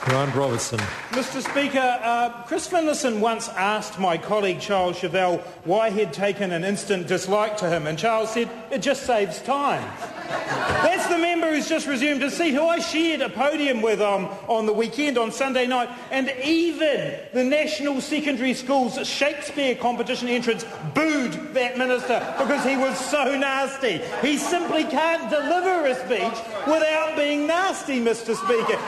Grant Robertson. Mr Speaker, Chris Finlayson once asked my colleague Charles Chauvel why he'd taken an instant dislike to him, and Charles said, "It just saves time." That's the member who's just resumed his seat, who I shared a podium with on the weekend, on Sunday night, and even the National Secondary Schools Shakespeare competition entrants booed that minister because he was so nasty. He simply can't deliver a speech without being nasty, Mr Speaker.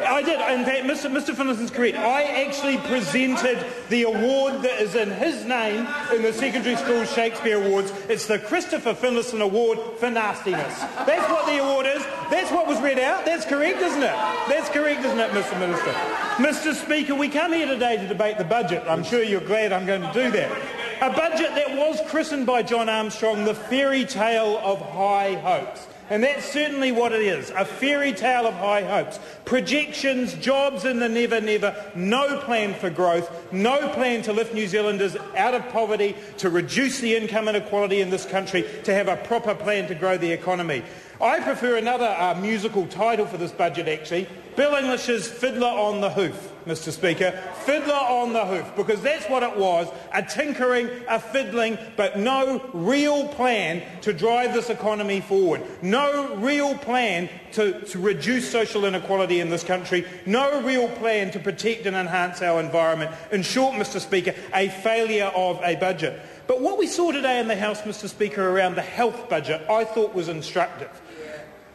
I did, in fact, Mr Finlayson's correct. I actually presented the award that is in his name in the Secondary Schools Shakespeare Awards. It's the Christopher Finlayson Award for nastiness. That's what the award is. That's what was read out. That's correct, isn't it? That's correct, isn't it, Mr Minister? Mr Speaker, we come here today to debate the budget. I'm sure you're glad I'm going to do that. A budget that was christened by John Armstrong the fairy tale of high hopes. And that's certainly what it is, a fairy tale of high hopes. Projections, jobs in the never, never, no plan for growth, no plan to lift New Zealanders out of poverty, to reduce the income inequality in this country, to have a proper plan to grow the economy. I prefer another musical title for this budget, actually. Bill English's Fiddler on the Hoof, Mr Speaker. Fiddler on the Hoof, because that's what it was, a tinkering, a fiddling, but no real plan to drive this economy forward. No real plan to reduce social inequality in this country. No real plan to protect and enhance our environment. In short, Mr Speaker, a failure of a budget. But what we saw today in the House, Mr Speaker, around the health budget, I thought was instructive.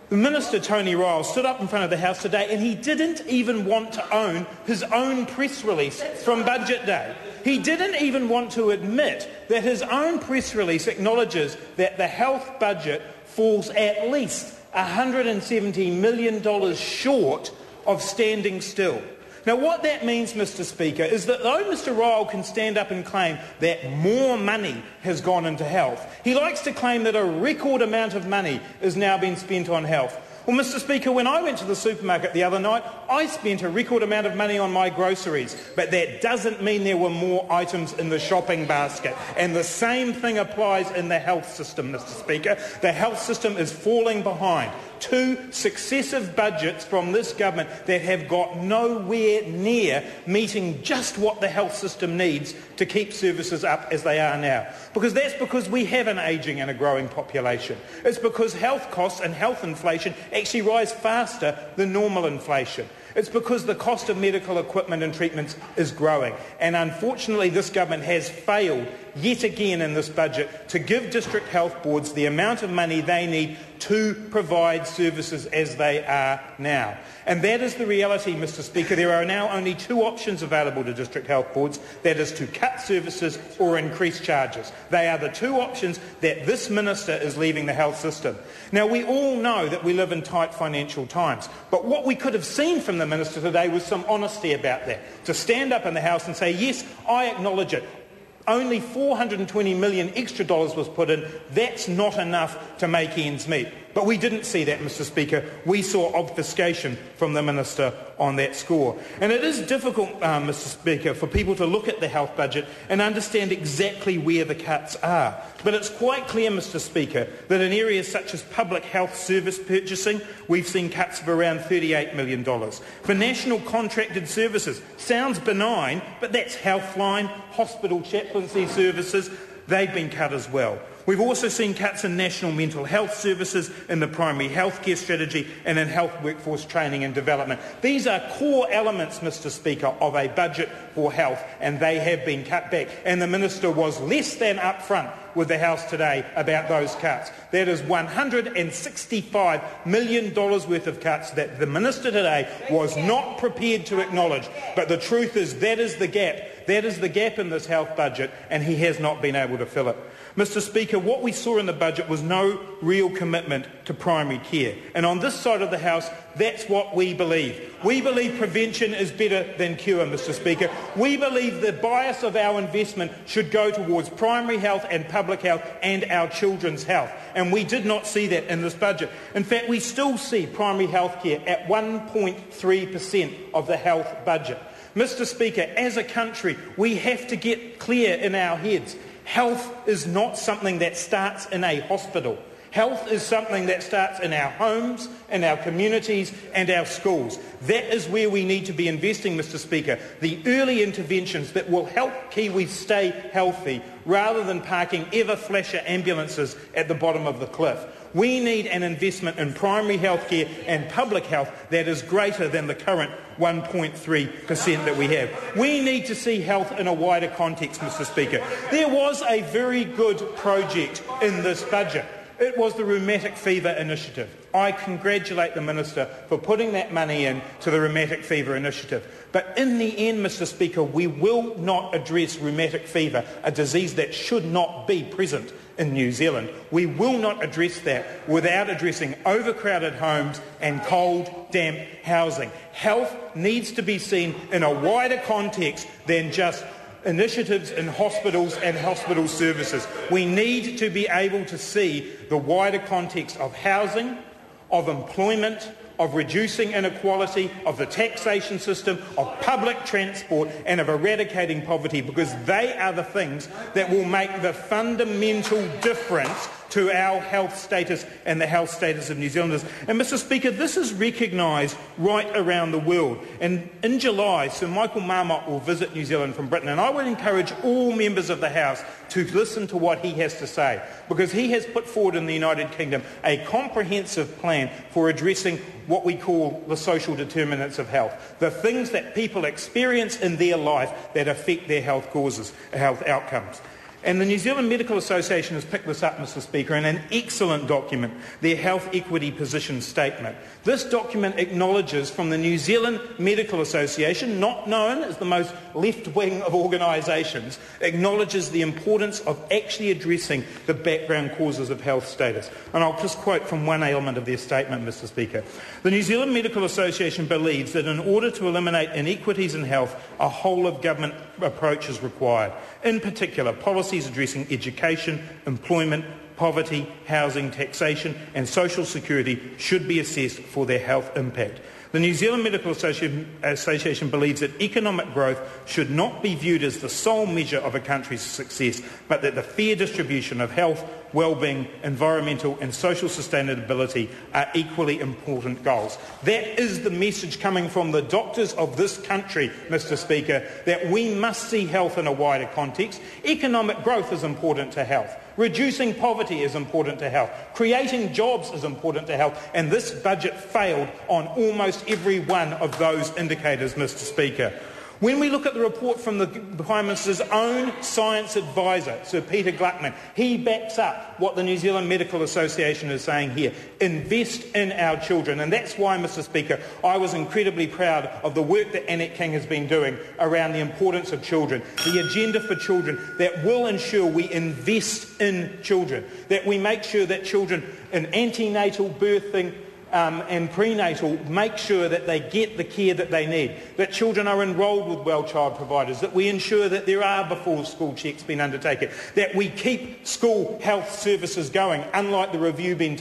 The Minister, Tony Ryall, stood up in front of the House today and he didn't even want to own his own press release from Budget Day. He didn't even want to admit that his own press release acknowledges that the health budget falls at least $170 million short of standing still. Now, what that means, Mr Speaker, is that though Mr Ryall can stand up and claim that more money has gone into health, he likes to claim that a record amount of money is now being spent on health. Well, Mr Speaker, when I went to the supermarket the other night, I spent a record amount of money on my groceries, but that doesn't mean there were more items in the shopping basket. And the same thing applies in the health system, Mr Speaker. The health system is falling behind. 2 successive budgets from this government that have got nowhere near meeting just what the health system needs to keep services up as they are now. Because we have an ageing and a growing population. It's because health costs and health inflation actually rise faster than normal inflation. It's because the cost of medical equipment and treatments is growing. And unfortunately, this government has failed yet again in this budget to give district health boards the amount of money they need to provide services as they are now. And that is the reality, Mr Speaker. There are now only 2 options available to district health boards. That is to cut services or increase charges. They are the 2 options that this minister is leaving the health system. Now, we all know that we live in tight financial times, but what we could have seen from the minister today was some honesty about that. To stand up in the House and say, yes, I acknowledge it. Only $420 million extra dollars was put in. That's not enough to make ends meet. But we didn't see that, Mr Speaker. We saw obfuscation from the minister on that score. And it is difficult, Mr Speaker, for people to look at the health budget and understand exactly where the cuts are. But it's quite clear, Mr Speaker, that in areas such as public health service purchasing, we've seen cuts of around $38 million. For national contracted services, sounds benign, but that's Healthline, hospital chaplaincy services, they've been cut as well. We've also seen cuts in national mental health services, in the primary healthcare strategy and in health workforce training and development. These are core elements, Mr Speaker, of a budget for health, and they have been cut back. And the Minister was less than upfront with the House today about those cuts. That is $165 million worth of cuts that the Minister today was not prepared to acknowledge. But the truth is that is the gap. That is the gap in this health budget, and he has not been able to fill it. Mr Speaker, what we saw in the budget was no real commitment to primary care. And on this side of the House, that's what we believe. We believe prevention is better than cure, Mr Speaker. We believe the bias of our investment should go towards primary health and public health and our children's health. And we did not see that in this budget. In fact, we still see primary health care at 1.3% of the health budget. Mr Speaker, as a country, we have to get clear in our heads. Health is not something that starts in a hospital. Health is something that starts in our homes, in our communities and our schools. That is where we need to be investing, Mr Speaker. The early interventions that will help Kiwis stay healthy rather than parking ever-flasher ambulances at the bottom of the cliff. We need an investment in primary health care and public health that is greater than the current 1.3% that we have. We need to see health in a wider context, Mr Speaker. There was a very good project in this budget. It was the Rheumatic Fever Initiative. I congratulate the Minister for putting that money in to the Rheumatic Fever Initiative. But in the end, Mr Speaker, we will not address rheumatic fever, a disease that should not be present in New Zealand. We will not address that without addressing overcrowded homes and cold, damp housing. Health needs to be seen in a wider context than just initiatives in hospitals and hospital services. We need to be able to see the wider context of housing, of employment, of reducing inequality, of the taxation system, of public transport and of eradicating poverty, because they are the things that will make the fundamental difference to our health status and the health status of New Zealanders. And Mr Speaker, this is recognised right around the world. And in July, Sir Michael Marmot will visit New Zealand from Britain, and I would encourage all members of the House to listen to what he has to say, because he has put forward in the United Kingdom a comprehensive plan for addressing what we call the social determinants of health, the things that people experience in their life that affect their health outcomes. And the New Zealand Medical Association has picked this up, Mr Speaker, in an excellent document, their Health Equity Position Statement. This document acknowledges from the New Zealand Medical Association, not known as the most left-wing of organisations, acknowledges the importance of actually addressing the background causes of health status. And I'll just quote from one element of their statement, Mr Speaker. The New Zealand Medical Association believes that in order to eliminate inequities in health, a whole-of-government approach is required. In particular, policies addressing education, employment, poverty, housing, taxation and social security should be assessed for their health impact. The New Zealand Medical Association believes that economic growth should not be viewed as the sole measure of a country's success, but that the fair distribution of health, well-being, environmental and social sustainability are equally important goals. That is the message coming from the doctors of this country, Mr Speaker, that we must see health in a wider context. Economic growth is important to health. Reducing poverty is important to health. Creating jobs is important to health. And this budget failed on almost every one of those indicators, Mr Speaker. When we look at the report from the Prime Minister's own science advisor, Sir Peter Gluckman, he backs up what the New Zealand Medical Association is saying here. Invest in our children. And that's why, Mr Speaker, I was incredibly proud of the work that Annette King has been doing around the importance of children, the agenda for children that will ensure we invest in children, that we make sure that children in antenatal, birthing, and prenatal make sure that they get the care that they need, that children are enrolled with well child providers, that we ensure that there are before school checks being undertaken, that we keep school health services going, unlike the review being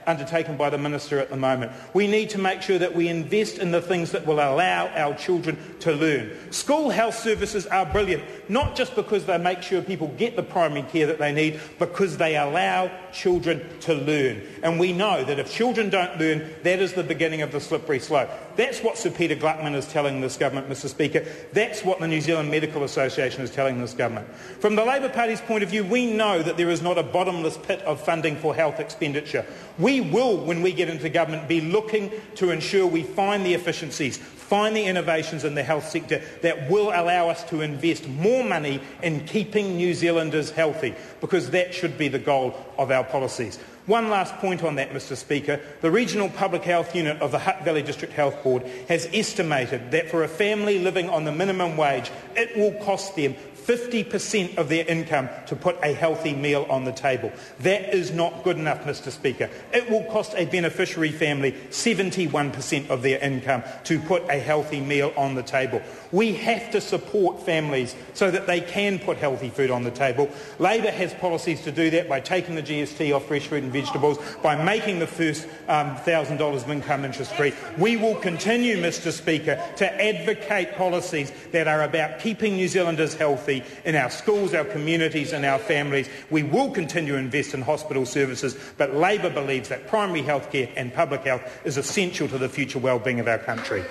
undertaken by the Minister at the moment. We need to make sure that we invest in the things that will allow our children to learn. School health services are brilliant, not just because they make sure people get the primary care that they need, because they allow children to learn. And we know that if children don't learn, that is the beginning of the slippery slope. That's what Sir Peter Gluckman is telling this government, Mr Speaker. That's what the New Zealand Medical Association is telling this government. From the Labour Party's point of view, we know that there is not a bottomless pit of funding for health expenditure. We will, when we get into government, be looking to ensure we find the efficiencies, find the innovations in the health sector that will allow us to invest more money in keeping New Zealanders healthy, because that should be the goal of our policies. One last point on that, Mr Speaker. The Regional Public Health Unit of the Hutt Valley District Health Board has estimated that for a family living on the minimum wage, it will cost them 50% of their income to put a healthy meal on the table. That is not good enough, Mr Speaker. It will cost a beneficiary family 71% of their income to put a healthy meal on the table. We have to support families so that they can put healthy food on the table. Labor has policies to do that by taking the GST off fresh fruit and vegetables, by making the first $1,000 of income interest-free. We will continue, Mr Speaker, to advocate policies that are about keeping New Zealanders healthy, healthy in our schools, our communities and our families. We will continue to invest in hospital services, but Labor believes that primary health care and public health is essential to the future well-being of our country.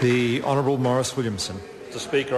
The Honourable Maurice Williamson. Mr. Speaker,